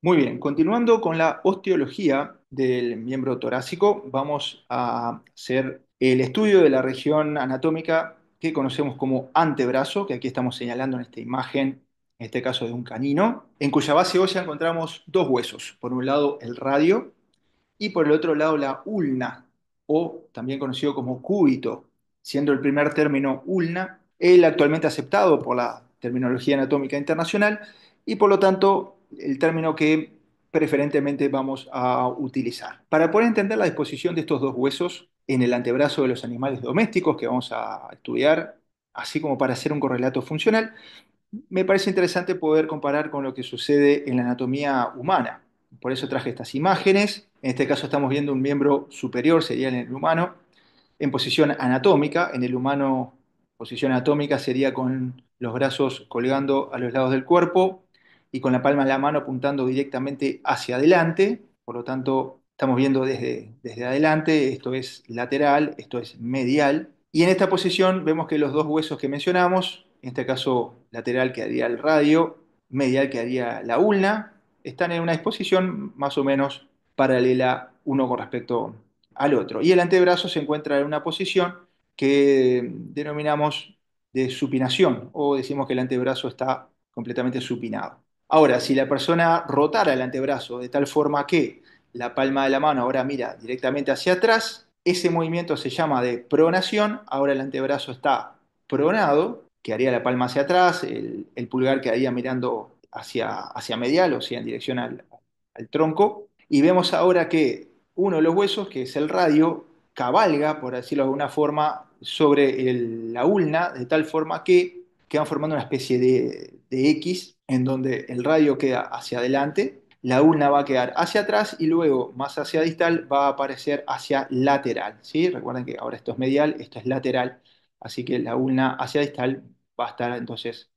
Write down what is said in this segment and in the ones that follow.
Muy bien, continuando con la osteología del miembro torácico, vamos a hacer el estudio de la región anatómica que conocemos como antebrazo, que aquí estamos señalando en esta imagen, en este caso de un canino, en cuya base ósea encontramos dos huesos. Por un lado el radio y por el otro lado la ulna, o también conocido como cúbito, siendo el primer término ulna el actualmente aceptado por la terminología anatómica internacional y por lo tanto el término que preferentemente vamos a utilizar. Para poder entender la disposición de estos dos huesos en el antebrazo de los animales domésticos que vamos a estudiar, así como para hacer un correlato funcional, me parece interesante poder comparar con lo que sucede en la anatomía humana. Por eso traje estas imágenes. En este caso estamos viendo un miembro superior, sería en el humano, en posición anatómica. En el humano, posición anatómica sería con los brazos colgando a los lados del cuerpo y con la palma de la mano apuntando directamente hacia adelante. Por lo tanto, estamos viendo desde adelante, esto es lateral, esto es medial. Y en esta posición vemos que los dos huesos que mencionamos, en este caso lateral que haría el radio, medial que haría la ulna, están en una disposición más o menos paralela uno con respecto al otro. Y el antebrazo se encuentra en una posición que denominamos de supinación o decimos que el antebrazo está completamente supinado. Ahora, si la persona rotara el antebrazo de tal forma que la palma de la mano ahora mira directamente hacia atrás, ese movimiento se llama de pronación. Ahora el antebrazo está pronado, que haría la palma hacia atrás, el pulgar quedaría mirando hacia medial, o sea, en dirección al tronco. Y vemos ahora que uno de los huesos, que es el radio, cabalga, por decirlo de alguna forma, sobre la ulna, de tal forma que quedan formando una especie de X, en donde el radio queda hacia adelante, la ulna va a quedar hacia atrás y luego, más hacia distal, va a aparecer hacia lateral. ¿Sí? Recuerden que ahora esto es medial, esto es lateral, así que la ulna hacia distal va a estar entonces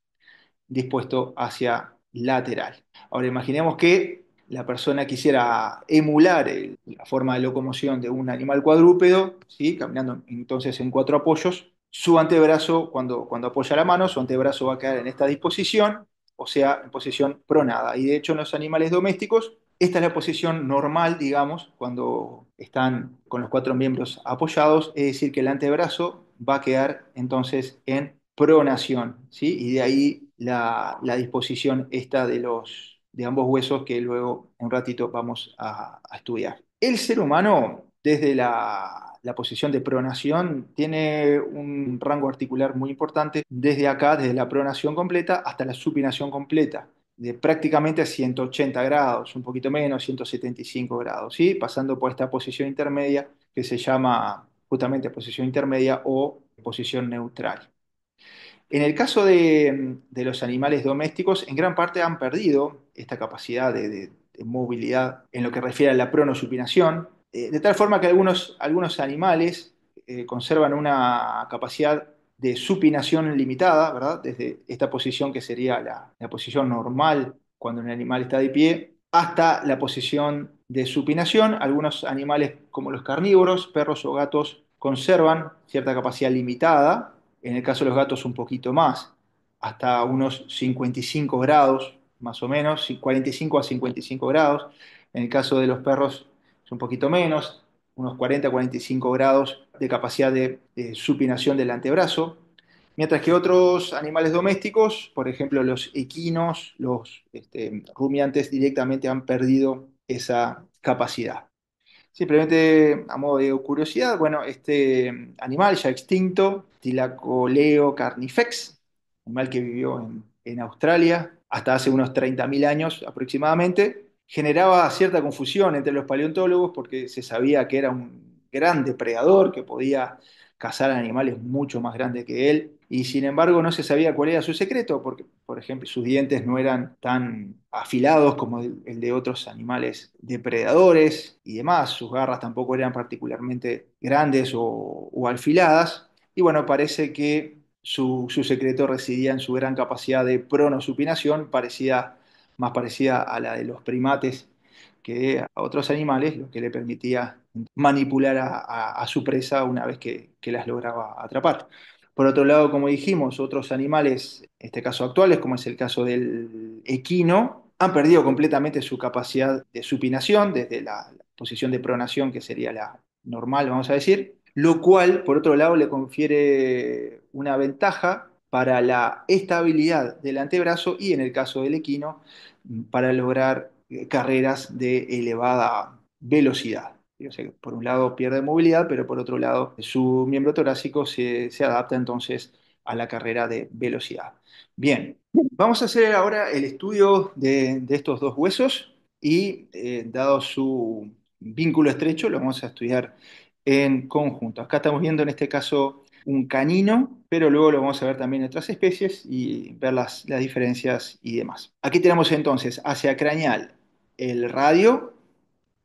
dispuesto hacia lateral. Ahora imaginemos que la persona quisiera emular la forma de locomoción de un animal cuadrúpedo, ¿sí? Caminando entonces en cuatro apoyos. Su antebrazo, cuando apoya la mano, su antebrazo va a quedar en esta disposición, o sea, en posición pronada. Y de hecho en los animales domésticos, esta es la posición normal, digamos, cuando están con los cuatro miembros apoyados, es decir, que el antebrazo va a quedar entonces en pronación, ¿sí? Y de ahí la disposición esta de ambos huesos que luego en un ratito vamos a estudiar. El ser humano, desde la posición de pronación, tiene un rango articular muy importante desde acá, desde la pronación completa hasta la supinación completa, de prácticamente 180 grados, un poquito menos, 175 grados, ¿sí? Pasando por esta posición intermedia que se llama justamente posición intermedia o posición neutral. En el caso de los animales domésticos, en gran parte han perdido esta capacidad de movilidad en lo que refiere a la pronosupinación, de tal forma que algunos animales conservan una capacidad de supinación limitada, ¿verdad? Desde esta posición que sería la posición normal cuando un animal está de pie, hasta la posición de supinación. Algunos animales, como los carnívoros, perros o gatos, conservan cierta capacidad limitada, en el caso de los gatos un poquito más, hasta unos 55 grados, más o menos, 45 a 55 grados. En el caso de los perros es un poquito menos, unos 40 a 45 grados de capacidad de supinación del antebrazo. Mientras que otros animales domésticos, por ejemplo los equinos, los rumiantes, directamente han perdido esa capacidad. Simplemente a modo de curiosidad, bueno, este animal ya extinto, Thylacoleo carnifex, animal que vivió en Australia hasta hace unos 30.000 años aproximadamente, generaba cierta confusión entre los paleontólogos porque se sabía que era un gran depredador que podía cazar animales mucho más grandes que él, y sin embargo no se sabía cuál era su secreto, porque, por ejemplo, sus dientes no eran tan afilados como el de otros animales depredadores y demás, sus garras tampoco eran particularmente grandes o afiladas, y bueno, parece que su secreto residía en su gran capacidad de pronosupinación, más parecida a la de los primates que a otros animales, lo que le permitía manipular a su presa una vez que las lograba atrapar. Por otro lado, como dijimos, otros animales, en este caso actuales, como es el caso del equino, han perdido completamente su capacidad de supinación desde la posición de pronación, que sería la normal, vamos a decir, lo cual, por otro lado, le confiere una ventaja para la estabilidad del antebrazo y, en el caso del equino, para lograr carreras de elevada velocidad. O sea, que por un lado pierde movilidad, pero por otro lado su miembro torácico se adapta entonces a la carrera de velocidad. Bien, vamos a hacer ahora el estudio de estos dos huesos y, dado su vínculo estrecho, lo vamos a estudiar en conjunto. Acá estamos viendo en este caso un canino, pero luego lo vamos a ver también en otras especies y ver las diferencias y demás. Aquí tenemos entonces hacia craneal el radio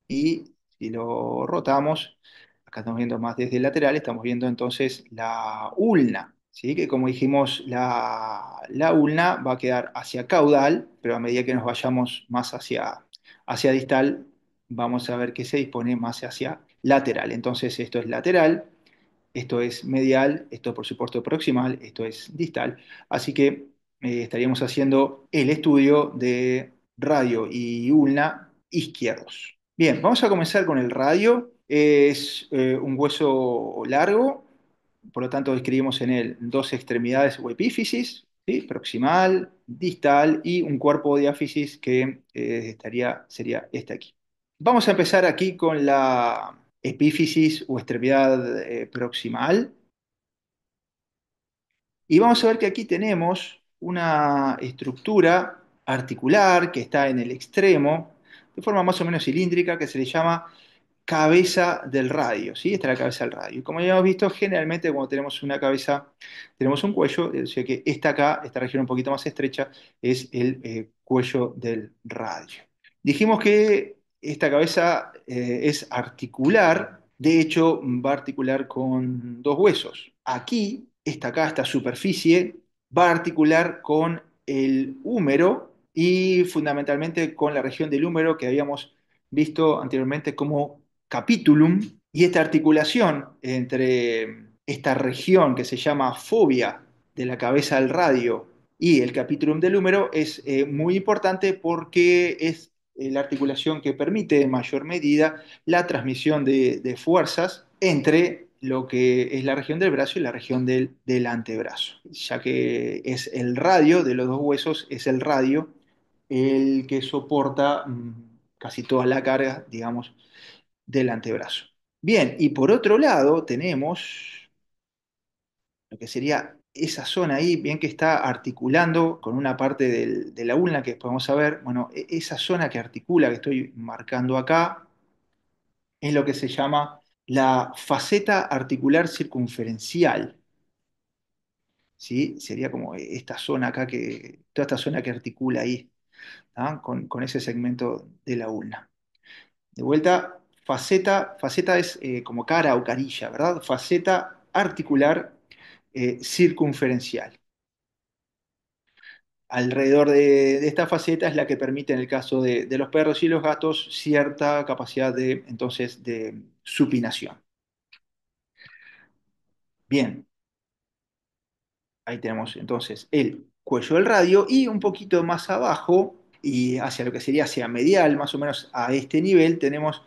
y si lo rotamos, acá estamos viendo más desde el lateral, estamos viendo entonces la ulna, ¿sí? Que como dijimos, la ulna va a quedar hacia caudal, pero a medida que nos vayamos más hacia distal, vamos a ver que se dispone más hacia lateral. Entonces esto es lateral, esto es medial, esto por supuesto proximal, esto es distal. Así que estaríamos haciendo el estudio de radio y ulna izquierdos. Bien, vamos a comenzar con el radio. Es un hueso largo, por lo tanto describimos en él dos extremidades o epífisis, ¿sí? Proximal, distal y un cuerpo diáfisis que sería este aquí. Vamos a empezar aquí con la epífisis o extremidad proximal. Y vamos a ver que aquí tenemos una estructura articular que está en el extremo, de forma más o menos cilíndrica, que se le llama cabeza del radio, ¿sí? Esta es la cabeza del radio. Y como ya hemos visto, generalmente cuando tenemos una cabeza, tenemos un cuello, o sea que esta acá, esta región un poquito más estrecha, es el cuello del radio. Dijimos que esta cabeza es articular, de hecho va a articular con dos huesos. Aquí, esta acá, esta superficie, va a articular con el húmero y fundamentalmente con la región del húmero que habíamos visto anteriormente como capitulum, y esta articulación entre esta región que se llama fobia de la cabeza del radio y el capitulum del húmero es muy importante porque es la articulación que permite en mayor medida la transmisión de fuerzas entre lo que es la región del brazo y la región del antebrazo, ya que es el radio de los dos huesos, es el radio el que soporta casi toda la carga, digamos, del antebrazo. Bien, y por otro lado tenemos lo que sería esa zona ahí, bien que está articulando con una parte de la ulna que después vamos a ver. Bueno, esa zona que articula, que estoy marcando acá, es lo que se llama la faceta articular circunferencial, ¿sí? Sería como esta zona acá, toda esta zona que articula ahí, ¿tá? Con ese segmento de la ulna. De vuelta, faceta es como cara o carilla, ¿verdad? Faceta articular circunferencial. Alrededor de esta faceta es la que permite, en el caso de los perros y los gatos, cierta capacidad entonces, de supinación. Bien, ahí tenemos entonces el cuello del radio y un poquito más abajo y hacia lo que sería hacia medial, más o menos a este nivel, tenemos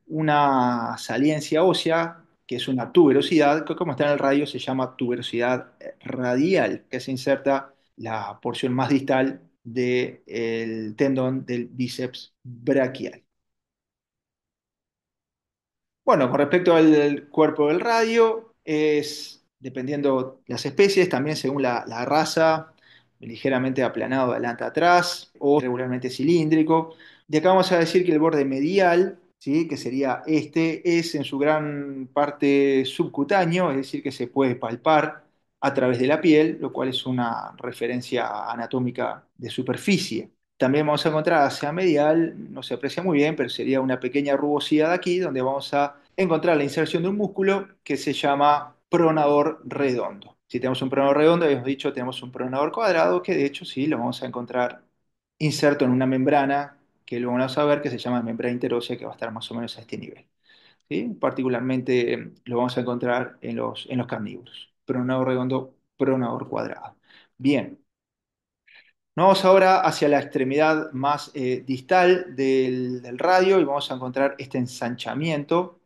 una saliencia ósea, que es una tuberosidad, que como está en el radio se llama tuberosidad radial, que se inserta la porción más distal del tendón del bíceps braquial. Bueno, con respecto al cuerpo del radio, es, dependiendo las especies, también según la raza, ligeramente aplanado de adelante a atrás o regularmente cilíndrico. De acá vamos a decir que el borde medial, ¿sí? Que sería este, es en su gran parte subcutáneo, es decir, que se puede palpar a través de la piel, lo cual es una referencia anatómica de superficie. También vamos a encontrar hacia medial, no se aprecia muy bien, pero sería una pequeña rugosidad aquí, donde vamos a encontrar la inserción de un músculo que se llama pronador redondo. Si tenemos un pronador redondo, habíamos dicho, tenemos un pronador cuadrado, que de hecho sí, lo vamos a encontrar inserto en una membrana, que luego vamos a ver, que se llama membrana interósea, que va a estar más o menos a este nivel. ¿Sí? Particularmente lo vamos a encontrar en los carnívoros. Pronador redondo, pronador cuadrado. Bien, Nos vamos ahora hacia la extremidad más distal del radio y vamos a encontrar este ensanchamiento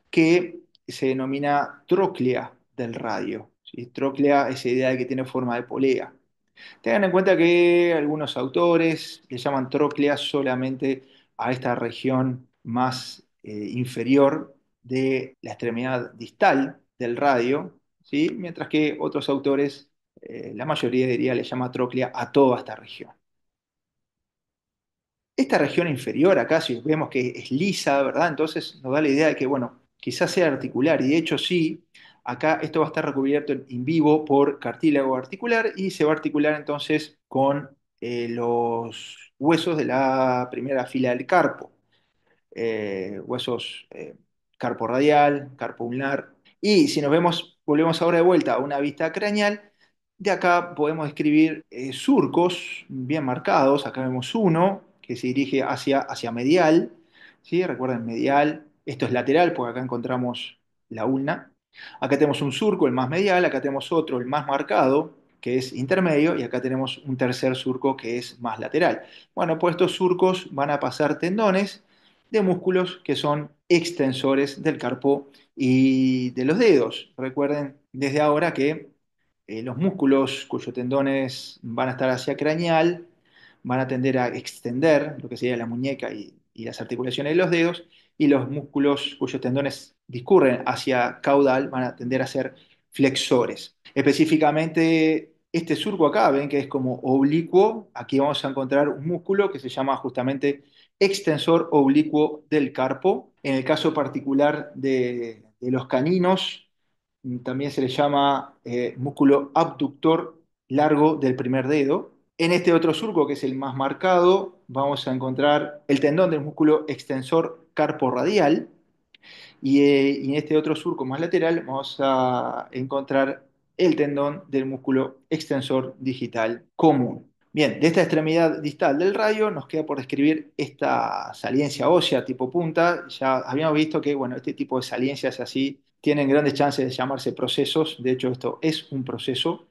que se denomina tróclea del radio. ¿Sí? Tróclea, esa idea de que tiene forma de polea. Tengan en cuenta que algunos autores le llaman tróclea solamente a esta región más inferior de la extremidad distal del radio, ¿sí? Mientras que otros autores, la mayoría diría, le llama tróclea a toda esta región. Esta región inferior acá, si vemos que es lisa, ¿verdad? Entonces nos da la idea de que, bueno, quizás sea articular, y de hecho sí, acá esto va a estar recubierto en vivo por cartílago articular y se va a articular entonces con los huesos de la primera fila del carpo, huesos carpo radial, carpo ulnar. Y si nos vemos, volvemos ahora de vuelta a una vista craneal, de acá podemos describir surcos bien marcados. Acá vemos uno que se dirige hacia medial, ¿sí? Recuerden, medial, esto es lateral porque acá encontramos la ulna. Acá tenemos un surco, el más medial, acá tenemos otro, el más marcado, que es intermedio, y acá tenemos un tercer surco que es más lateral. Bueno, pues estos surcos van a pasar tendones de músculos que son extensores del carpo y de los dedos. Recuerden desde ahora que los músculos cuyos tendones van a estar hacia craneal van a tender a extender lo que sería la muñeca y las articulaciones de los dedos, y los músculos cuyos tendones discurren hacia caudal van a tender a ser flexores. Específicamente, este surco acá, ven que es como oblicuo, aquí vamos a encontrar un músculo que se llama justamente extensor oblicuo del carpo. En el caso particular de los caninos, también se le llama músculo abductor largo del primer dedo. En este otro surco, que es el más marcado, vamos a encontrar el tendón del músculo extensor carpo radial, y en este otro surco más lateral vamos a encontrar el tendón del músculo extensor digital común. Bien, de esta extremidad distal del radio nos queda por describir esta saliencia ósea tipo punta. Ya habíamos visto que, bueno, este tipo de saliencias así tienen grandes chances de llamarse procesos. De hecho, esto es un proceso.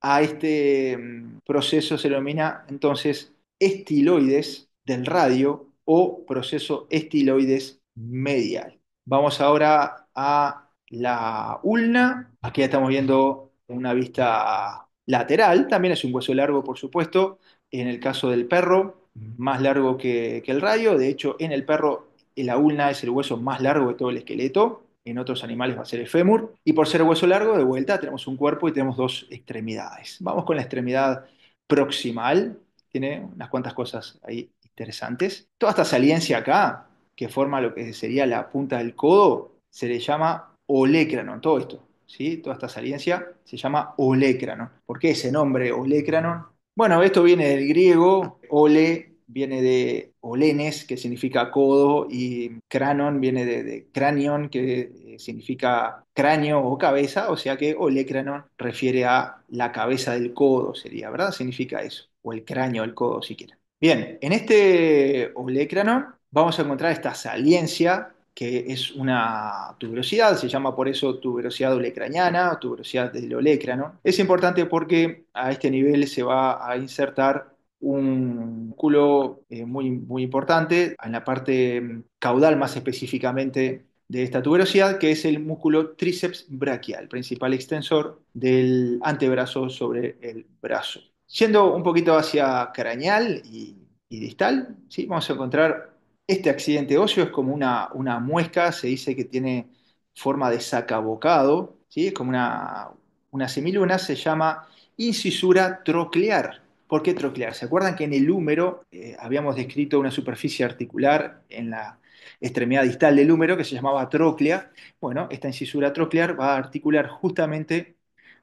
A este proceso se lo denomina entonces estiloides del radio o proceso estiloides medial. Vamos ahora a la ulna. Aquí ya estamos viendo una vista lateral. También es un hueso largo, por supuesto. En el caso del perro, más largo que el radio. De hecho, en el perro, la ulna es el hueso más largo de todo el esqueleto. En otros animales va a ser el fémur. Y por ser hueso largo, de vuelta, tenemos un cuerpo y tenemos dos extremidades. Vamos con la extremidad proximal. Tiene unas cuantas cosas ahí interesantes. Toda esta saliencia acá, que forma lo que sería la punta del codo, se le llama olecranon. Todo esto, ¿sí? Toda esta saliencia se llama olecranon. ¿Por qué ese nombre olecranon? Bueno, esto viene del griego, ole viene de olenes, que significa codo, y cranon viene de cranion, que significa cráneo o cabeza, o sea que olecranon refiere a la cabeza del codo, sería, ¿verdad? Significa eso, o el cráneo del codo, si quieren. Bien, en este olecranon vamos a encontrar esta saliencia, que es una tuberosidad, se llama por eso tuberosidad olecraniana o tuberosidad del olecrano. Es importante porque a este nivel se va a insertar un músculo muy, muy importante en la parte caudal, más específicamente de esta tuberosidad, que es el músculo tríceps braquial, principal extensor del antebrazo sobre el brazo. Yendo un poquito hacia craneal y distal, ¿sí? Vamos a encontrar este accidente óseo. Es como una muesca, se dice que tiene forma de sacabocado, ¿sí? Es como una semiluna, se llama incisura troclear. ¿Por qué troclear? ¿Se acuerdan que en el húmero habíamos descrito una superficie articular en la extremidad distal del húmero que se llamaba tróclea? Bueno, esta incisura troclear va a articular justamente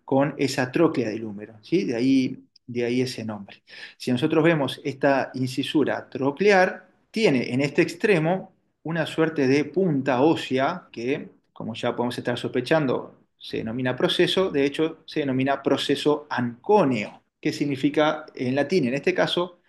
con esa tróclea del húmero, ¿sí? De ahí ese nombre. Si nosotros vemos esta incisura troclear, tiene en este extremo una suerte de punta ósea que, como ya podemos estar sospechando, se denomina proceso. De hecho, se denomina proceso ancóneo, que significa en latín, en este caso,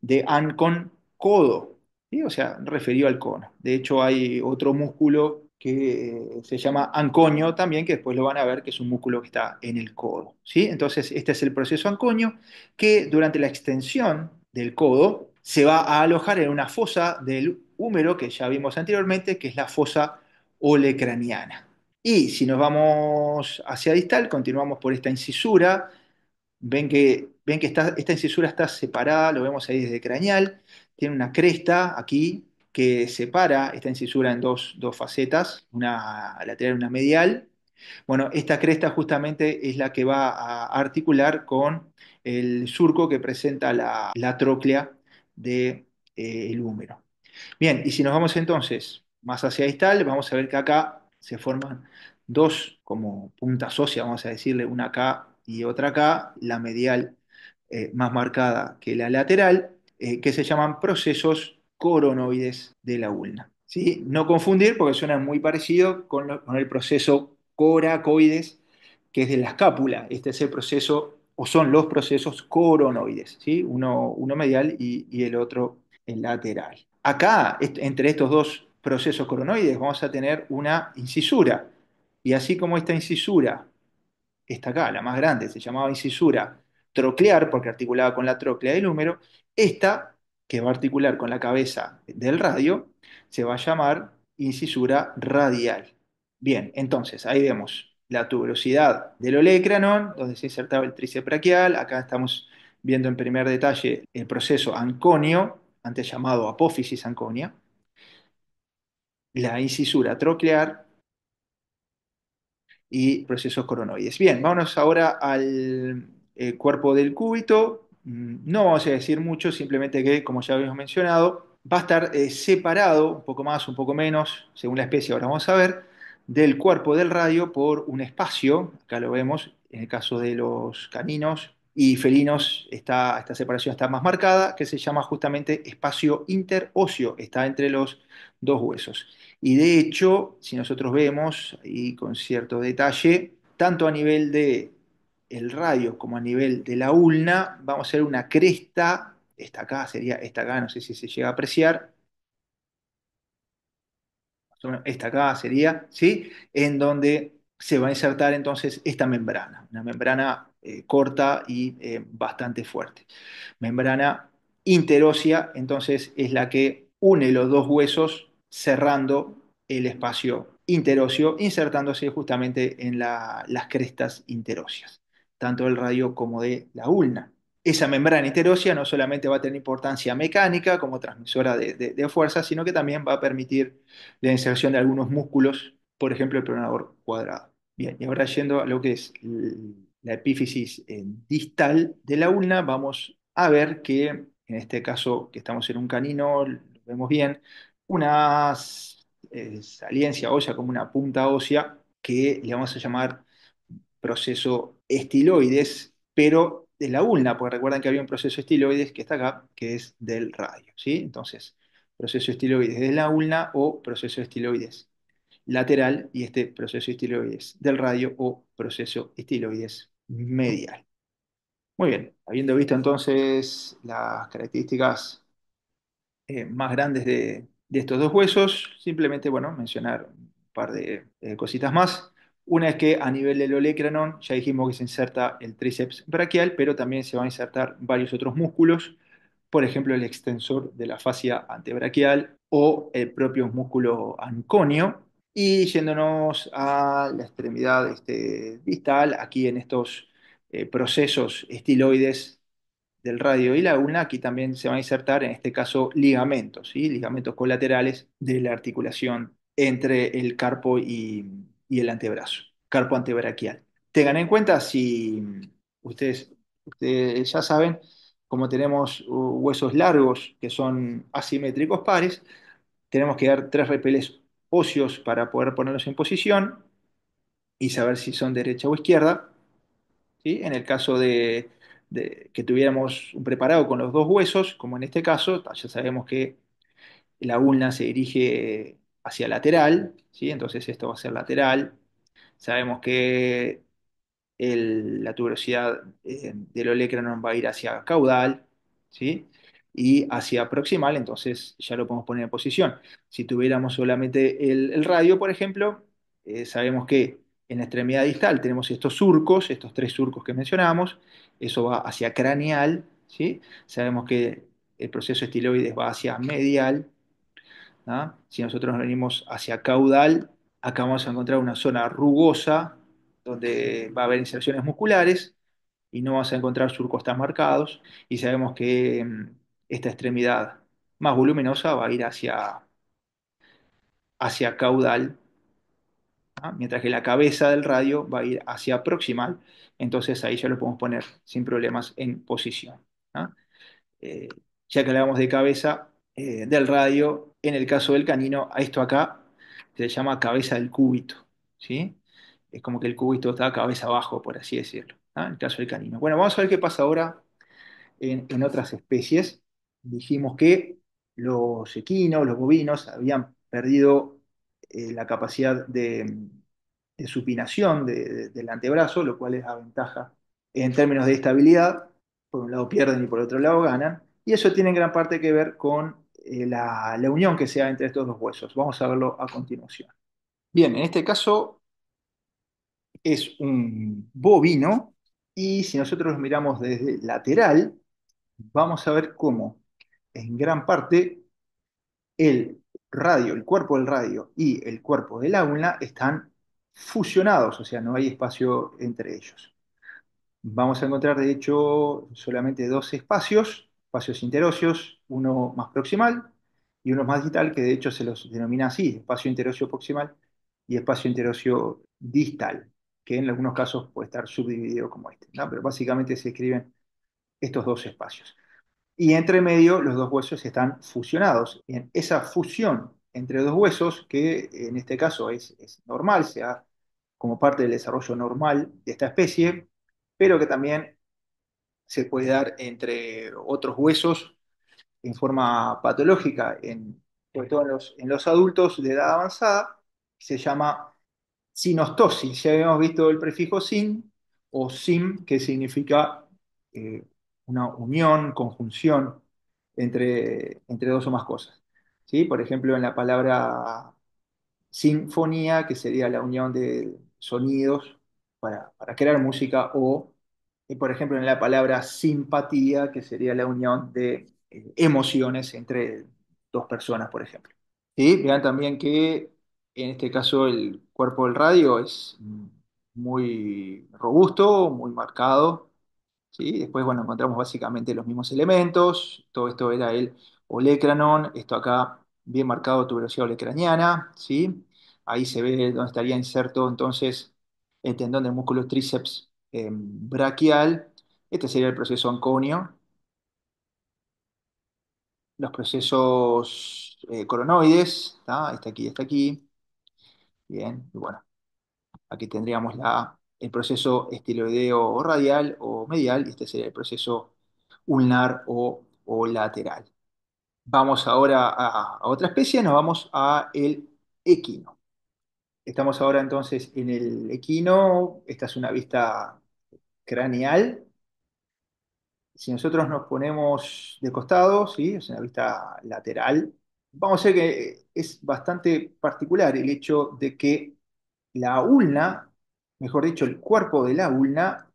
de ancon, codo, ¿sí? O sea, referido al cono. De hecho, hay otro músculo que se llama anconio también, que después lo van a ver que es un músculo que está en el codo, ¿sí? Entonces, este es el proceso anconio que durante la extensión del codo se va a alojar en una fosa del húmero que ya vimos anteriormente, que es la fosa olecraniana. Y si nos vamos hacia distal, continuamos por esta incisura. Ven que esta incisura está separada, lo vemos ahí desde craneal. Tiene una cresta aquí que separa esta incisura en dos facetas, una lateral y una medial. Bueno, esta cresta justamente es la que va a articular con el surco que presenta la tróclea del húmero. Bien, y si nos vamos entonces más hacia distal, vamos a ver que acá se forman dos como puntas óseas, vamos a decirle, una acá y otra acá, la medial más marcada que la lateral, que se llaman procesos coronoides de la ulna. ¿Sí? No confundir porque suena muy parecido con el proceso coracoides, que es de la escápula. Este es el proceso, o son los procesos coronoides, ¿sí? Uno medial y el otro el lateral. Acá, entre estos dos procesos coronoides, vamos a tener una incisura. Y así como esta incisura, esta acá, la más grande, se llamaba incisura troclear, porque articulaba con la tróclea del húmero, esta, que va a articular con la cabeza del radio, se va a llamar incisura radial. Bien, entonces, ahí vemos la tuberosidad del olecranon, donde se insertaba el tríceps braquial. Acá estamos viendo en primer detalle el proceso anconio, antes llamado apófisis anconia, la incisura troclear y procesos coronoides. Bien, vámonos ahora al cuerpo del cúbito. No vamos a decir mucho, simplemente que, como ya habíamos mencionado, va a estar separado, un poco más, un poco menos, según la especie, ahora vamos a ver, del cuerpo del radio por un espacio, acá lo vemos, en el caso de los caninos y felinos, esta separación está más marcada, que se llama justamente espacio interóseo, está entre los dos huesos. Y de hecho, si nosotros vemos, y con cierto detalle, tanto a nivel de el radio como a nivel de la ulna, vamos a hacer una cresta, esta acá sería esta acá, no sé si se llega a apreciar, más o menos esta acá sería, ¿sí? En donde se va a insertar entonces esta membrana, una membrana corta y bastante fuerte. Membrana interósea, entonces es la que une los dos huesos cerrando el espacio interóseo, insertándose justamente en las crestas interóseas, tanto del radio como de la ulna. Esa membrana interósea no solamente va a tener importancia mecánica como transmisora de fuerza, sino que también va a permitir la inserción de algunos músculos, por ejemplo, el pronador cuadrado. Bien, y ahora yendo a lo que es la epífisis distal de la ulna, vamos a ver que en este caso que estamos en un canino, lo vemos bien, una saliencia ósea como una punta ósea que le vamos a llamar proceso estiloides, pero de la ulna, porque recuerdan que había un proceso estiloides que está acá, que es del radio, ¿sí? Entonces, proceso estiloides de la ulna o proceso estiloides lateral y este proceso estiloides del radio o proceso estiloides medial. Muy bien, habiendo visto entonces las características más grandes de estos dos huesos, simplemente, bueno, mencionar un par de cositas más. Una es que a nivel del olecranon ya dijimos que se inserta el tríceps braquial, pero también se van a insertar varios otros músculos, por ejemplo, el extensor de la fascia antebraquial o el propio músculo anconio. Y yéndonos a la extremidad distal, aquí en estos procesos estiloides del radio y la ulna, aquí también se van a insertar, en este caso, ligamentos, ¿sí? Ligamentos colaterales de la articulación entre el carpo y el antebrazo, carpo antebraquial. Tengan en cuenta, si ustedes ya saben, como tenemos huesos largos que son asimétricos pares, tenemos que dar tres repeles óseos para poder ponerlos en posición y saber si son derecha o izquierda. ¿Sí? En el caso de que tuviéramos un preparado con los dos huesos, como en este caso, ya sabemos que la ulna se dirige hacia lateral, ¿sí? Entonces esto va a ser lateral. Sabemos que la tuberosidad del olecranon va a ir hacia caudal, ¿sí? y hacia proximal, entonces ya lo podemos poner en posición. Si tuviéramos solamente el radio, por ejemplo, sabemos que en la extremidad distal tenemos estos surcos, estos tres surcos que mencionamos, eso va hacia craneal, ¿sí? Sabemos que el proceso estiloides va hacia medial, ¿ah? Si nosotros nos venimos hacia caudal, acá vamos a encontrar una zona rugosa donde va a haber inserciones musculares y no vamos a encontrar surcos tan marcados. Y sabemos que esta extremidad más voluminosa va a ir hacia caudal, ¿ah? Mientras que la cabeza del radio va a ir hacia proximal. Entonces ahí ya lo podemos poner sin problemas en posición, ¿ah? Eh, ya que hablamos de cabeza del radio, en el caso del canino, a esto acá se le llama cabeza del cúbito, ¿sí? Es como que el cúbito está cabeza abajo, por así decirlo, ¿ah? En el caso del canino. Bueno, vamos a ver qué pasa ahora en otras especies. Dijimos que los equinos, los bovinos, habían perdido la capacidad de supinación del antebrazo, lo cual es ventaja en términos de estabilidad. Por un lado pierden y por otro lado ganan. Y eso tiene en gran parte que ver con la unión que se da entre estos dos huesos. Vamos a verlo a continuación. Bien, en este caso es un bovino y si nosotros lo miramos desde lateral, vamos a ver cómo en gran parte el radio, el cuerpo del radio y el cuerpo del aula están fusionados, o sea, no hay espacio entre ellos. Vamos a encontrar, de hecho, solamente dos espacios, espacios interóseos, uno más proximal y uno más distal, que de hecho se los denomina así, espacio interóseo proximal y espacio interóseo distal, que en algunos casos puede estar subdividido como este, ¿no? Pero básicamente se escriben estos dos espacios. Y entre medio los dos huesos están fusionados. Bien, esa fusión entre dos huesos, que en este caso es normal, se da como parte del desarrollo normal de esta especie, pero que también se puede dar entre otros huesos en forma patológica, sobre todo en los adultos de edad avanzada, se llama sinostosis. Ya habíamos visto el prefijo sin o sim, que significa eh, una unión, conjunción entre dos o más cosas. ¿Sí? Por ejemplo, en la palabra sinfonía, que sería la unión de sonidos para crear música, o, por ejemplo, en la palabra simpatía, que sería la unión de emociones entre dos personas, por ejemplo. Sí, vean también que en este caso el cuerpo del radio es muy robusto, muy marcado, ¿sí? Después, bueno, encontramos básicamente los mismos elementos. Todo esto era el olecranon, esto acá bien marcado tuberosidad olecraniana, ¿sí? Ahí se ve dónde estaría inserto entonces el tendón del músculo tríceps braquial. Este sería el proceso anconio. Los procesos coronoides, ¿tá? Está aquí. Bien, y bueno, aquí tendríamos el proceso estiloideo radial o medial, y este sería el proceso ulnar o lateral. Vamos ahora a otra especie, nos vamos a el equino. Estamos ahora entonces en el equino, esta es una vista craneal. Si nosotros nos ponemos de costado, ¿sí? Es una vista lateral, vamos a ver que es bastante particular el hecho de que la ulna, mejor dicho, el cuerpo de la ulna,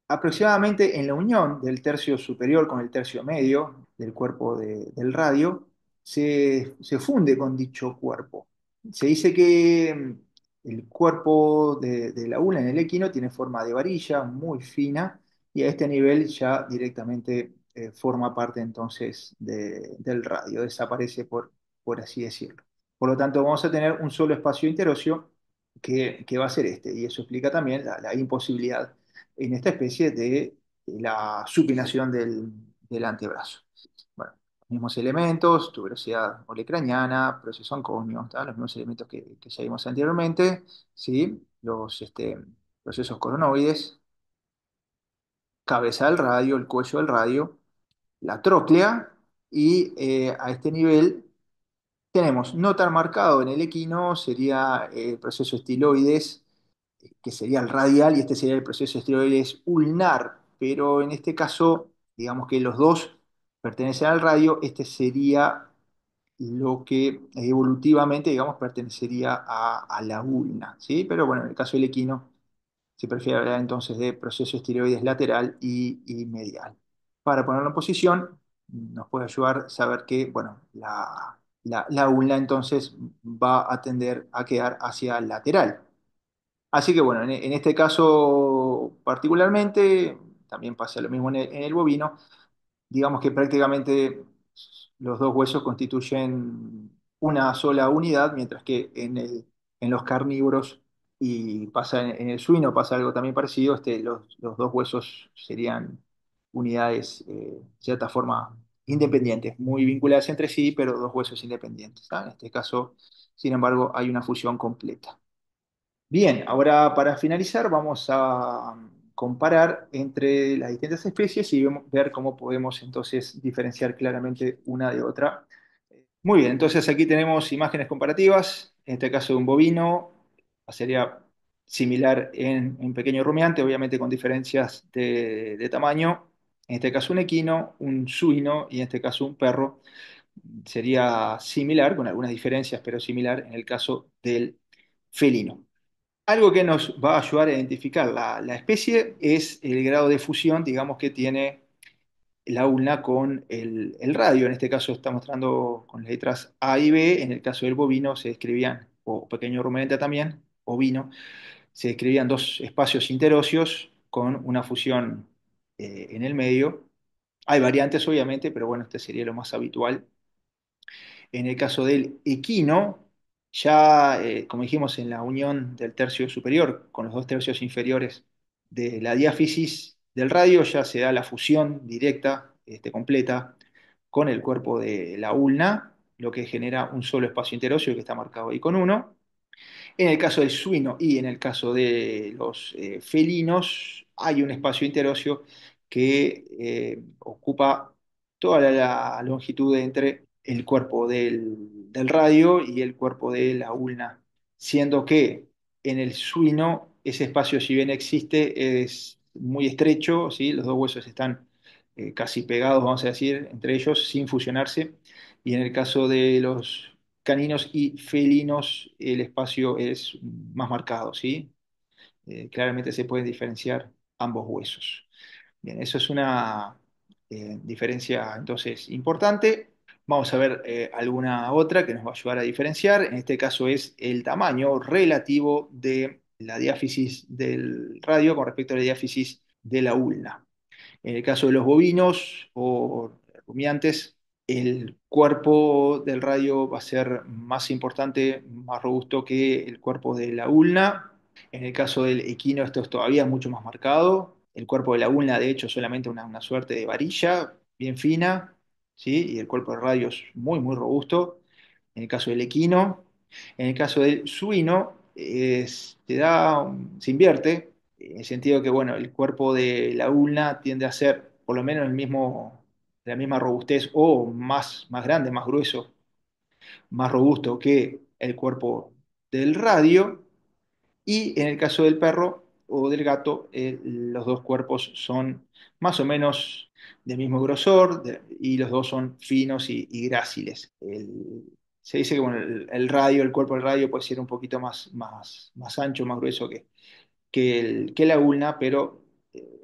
aproximadamente en la unión del tercio superior con el tercio medio del cuerpo del radio, se funde con dicho cuerpo. Se dice que el cuerpo de la ulna en el equino tiene forma de varilla, muy fina, y a este nivel ya directamente forma parte entonces del radio, desaparece por así decirlo. Por lo tanto, vamos a tener un solo espacio interóseo que va a ser este, y eso explica también la imposibilidad en esta especie de la supinación del antebrazo. Bueno, los mismos elementos, tuberosidad olecraniana, proceso anconio, ¿tá? Los mismos elementos que ya vimos anteriormente, ¿sí? Los procesos coronoides, cabeza del radio, el cuello del radio, la tróclea, y a este nivel tenemos no tan marcado en el equino, sería el proceso estiloides, que sería el radial, y este sería el proceso estiloides ulnar, pero en este caso, digamos que los dos pertenece al radio, este sería lo que evolutivamente, digamos, pertenecería a la ulna, ¿sí? Pero bueno, en el caso del equino se prefiere hablar entonces de proceso estiroides lateral y medial. Para ponerlo en posición, nos puede ayudar saber que, bueno, la ulna entonces va a tender a quedar hacia el lateral. Así que bueno, en este caso particularmente, también pasa lo mismo en el bovino, digamos que prácticamente los dos huesos constituyen una sola unidad, mientras que en los carnívoros y pasa en el suino pasa algo también parecido, los dos huesos serían unidades de cierta forma independientes, muy vinculadas entre sí, pero dos huesos independientes, ¿tá? En este caso, sin embargo, hay una fusión completa. Bien, ahora para finalizar vamos a comparar entre las distintas especies y ver cómo podemos entonces diferenciar claramente una de otra. Muy bien, entonces aquí tenemos imágenes comparativas. En este caso de un bovino sería similar en pequeño rumiante, obviamente con diferencias de tamaño. En este caso un equino, un suino y en este caso un perro. Sería similar, con algunas diferencias, pero similar en el caso del felino. Algo que nos va a ayudar a identificar la especie es el grado de fusión, digamos, que tiene la ulna con el radio. En este caso está mostrando con las letras A y B. En el caso del bovino se escribían, o pequeño rumenante también, ovino, se escribían dos espacios interóseos con una fusión en el medio. Hay variantes, obviamente, pero bueno, este sería lo más habitual. En el caso del equino, ya, como dijimos, en la unión del tercio superior con los dos tercios inferiores de la diáfisis del radio, ya se da la fusión directa, completa, con el cuerpo de la ulna, lo que genera un solo espacio interóseo que está marcado ahí con uno. En el caso del suino y en el caso de los felinos, hay un espacio interóseo que ocupa toda la longitud entre el cuerpo del radio y el cuerpo de la ulna, siendo que en el suino ese espacio, si bien existe, es muy estrecho, ¿sí? Los dos huesos están casi pegados, vamos a decir, entre ellos, sin fusionarse, y en el caso de los caninos y felinos el espacio es más marcado, ¿sí? Claramente se pueden diferenciar ambos huesos. Bien, eso es una diferencia entonces importante. Vamos a ver alguna otra que nos va a ayudar a diferenciar. En este caso es el tamaño relativo de la diáfisis del radio con respecto a la diáfisis de la ulna. En el caso de los bovinos o rumiantes, el cuerpo del radio va a ser más importante, más robusto que el cuerpo de la ulna. En el caso del equino esto es todavía mucho más marcado. El cuerpo de la ulna, de hecho, es solamente una suerte de varilla bien fina, ¿sí? Y el cuerpo del radio es muy, muy robusto. En el caso del equino. En el caso del suino, se invierte, en el sentido que, bueno, el cuerpo de la ulna tiende a ser por lo menos la misma robustez o más grande, más grueso, más robusto que el cuerpo del radio. Y en el caso del perro o del gato, los dos cuerpos son más o menos del mismo grosor y los dos son finos y gráciles. Se dice que bueno, el radio, el cuerpo del radio puede ser un poquito más ancho, más grueso que la ulna, pero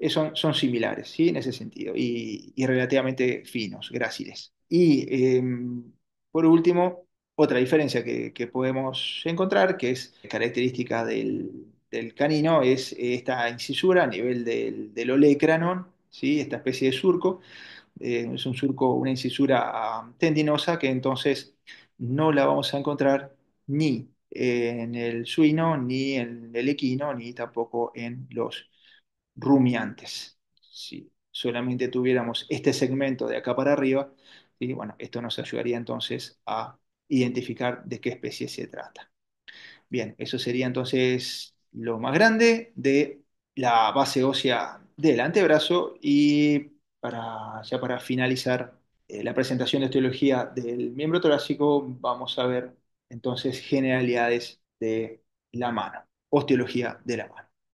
son similares, ¿sí? En ese sentido, y relativamente finos, gráciles. Y por último, otra diferencia que podemos encontrar, que es característica del canino, es esta incisura a nivel del olecranon, ¿sí? Esta especie de surco. Es un surco, una incisura tendinosa que entonces no la vamos a encontrar ni en el suino, ni en el equino, ni tampoco en los rumiantes. Si solamente tuviéramos este segmento de acá para arriba, y bueno, esto nos ayudaría entonces a identificar de qué especie se trata. Bien, eso sería entonces lo más grande de la base ósea del antebrazo y ya para finalizar la presentación de osteología del miembro torácico, vamos a ver entonces generalidades de la mano, osteología de la mano.